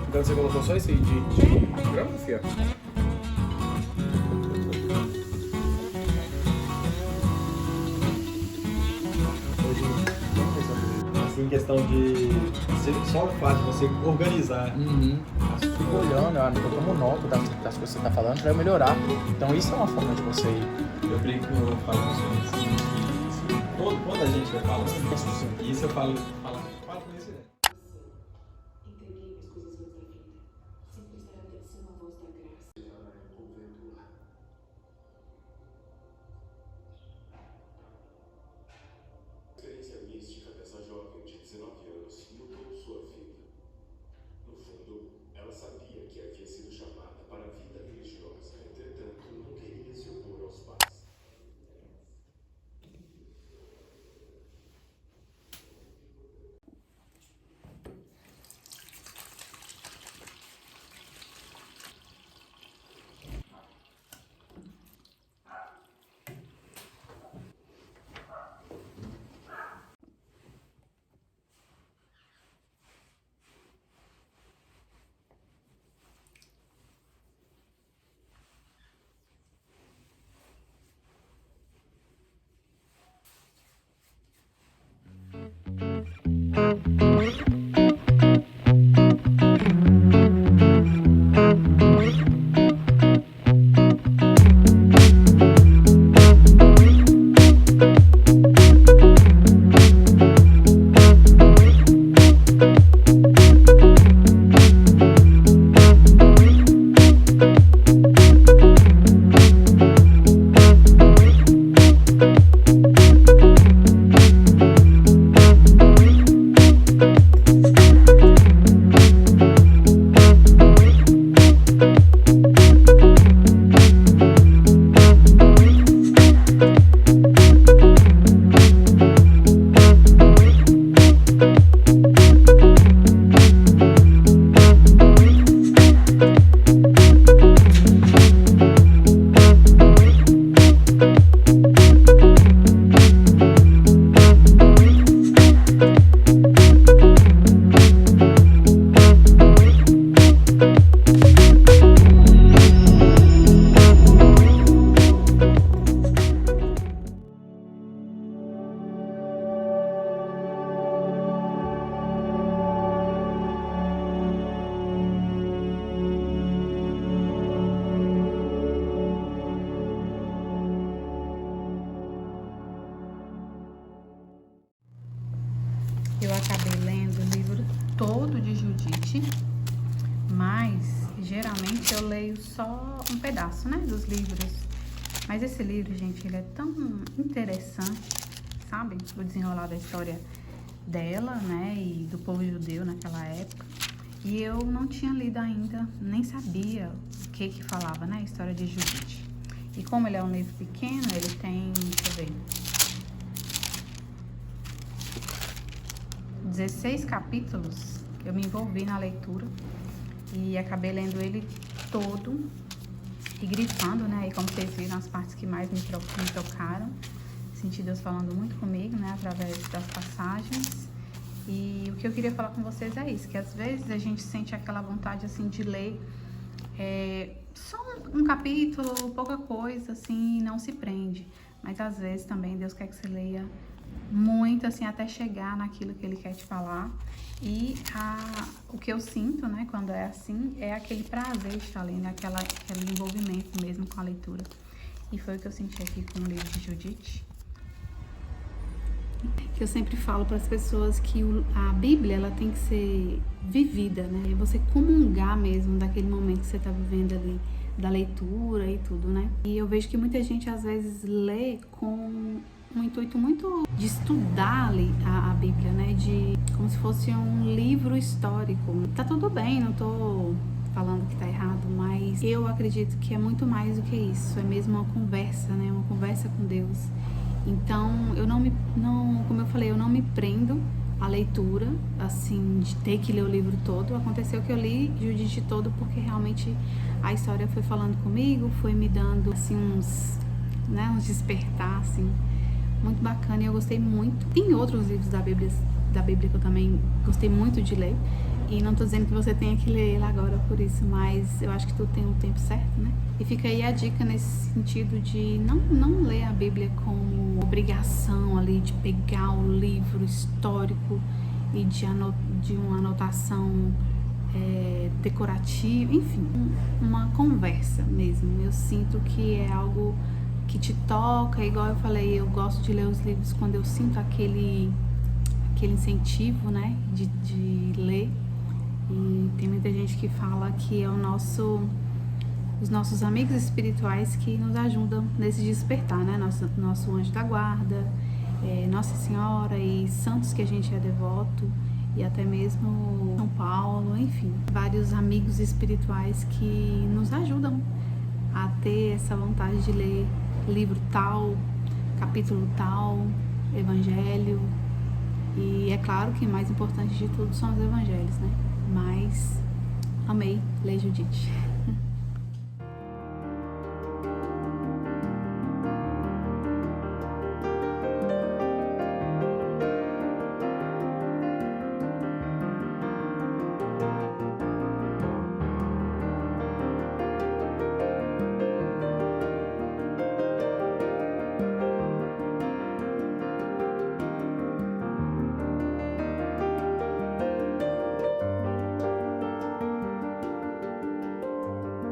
Então você colocou só esse de grama, Fia? Assim, em questão de só o fato de você organizar. Fico olhando, eu tomo nota das coisas que você tá falando pra eu melhorar. Então isso é uma forma de você ir. Eu brinco, eu falo com você assim, que quando a gente vai falando, isso eu falo com isso, né? Entreguei minhas coisas antes da vida, sem prestar atenção à voz da graça. A experiência mística dessa jovem de 19 anos mudou sua vida. No fundo, ela sabia que havia sido chamada para a vida religiosa. Entretanto, não queria se opor aos pais. Eu acabei lendo o livro todo de Judite, mas geralmente eu leio só um pedaço, né, dos livros. Mas esse livro, gente, ele é tão interessante, sabe? O desenrolar da história dela, né, e do povo judeu naquela época. E eu não tinha lido ainda, nem sabia o que falava, né, a história de Judite. E como ele é um livro pequeno, ele tem, deixa eu ver, 16 capítulos. Eu me envolvi na leitura e acabei lendo ele todo e grifando, né? E como vocês viram, as partes que mais me tocaram, senti Deus falando muito comigo, né? Através das passagens. E o que eu queria falar com vocês é isso, que às vezes a gente sente aquela vontade, assim, de ler só um capítulo, pouca coisa, assim, e não se prende. Mas às vezes também Deus quer que você leia muito, assim, até chegar naquilo que Ele quer te falar. E o que eu sinto, né, quando é assim, é aquele prazer de estar lendo, aquele envolvimento mesmo com a leitura. E foi o que eu senti aqui com o livro de Judite. Que eu sempre falo para as pessoas que a Bíblia, ela tem que ser vivida, né? Você comungar mesmo daquele momento que você está vivendo ali, da leitura e tudo, né? E eu vejo que muita gente às vezes lê com um intuito muito de estudar ali a Bíblia, né? Como se fosse um livro histórico. Tá tudo bem, não tô falando que tá errado, mas eu acredito que é muito mais do que isso. É mesmo uma conversa, né? Uma conversa com Deus. Então, como eu falei, eu não me prendo à leitura, assim, de ter que ler o livro todo. Aconteceu que eu li Judite todo porque realmente a história foi falando comigo, foi me dando, assim, uns despertar, assim. muito bacana e eu gostei muito. Tem outros livros da Bíblia que eu também gostei muito de ler. E não tô dizendo que você tenha que ler ele agora por isso, mas eu acho que tudo tem um tempo certo, né? E fica aí a dica nesse sentido de não ler a Bíblia como obrigação ali de pegar o livro histórico e de uma anotação decorativa, enfim, uma conversa mesmo. Eu sinto que é algo que te toca, igual eu falei, eu gosto de ler os livros quando eu sinto aquele incentivo, né, de ler. E tem muita gente que fala que é os nossos amigos espirituais que nos ajudam nesse despertar, né? Nosso anjo da guarda, Nossa Senhora e santos que a gente é devoto, e até mesmo São Paulo, enfim, vários amigos espirituais que nos ajudam a ter essa vontade de ler livro tal, capítulo tal, evangelho. E é claro que o mais importante de tudo são os evangelhos, né? Mas amei ler Judite.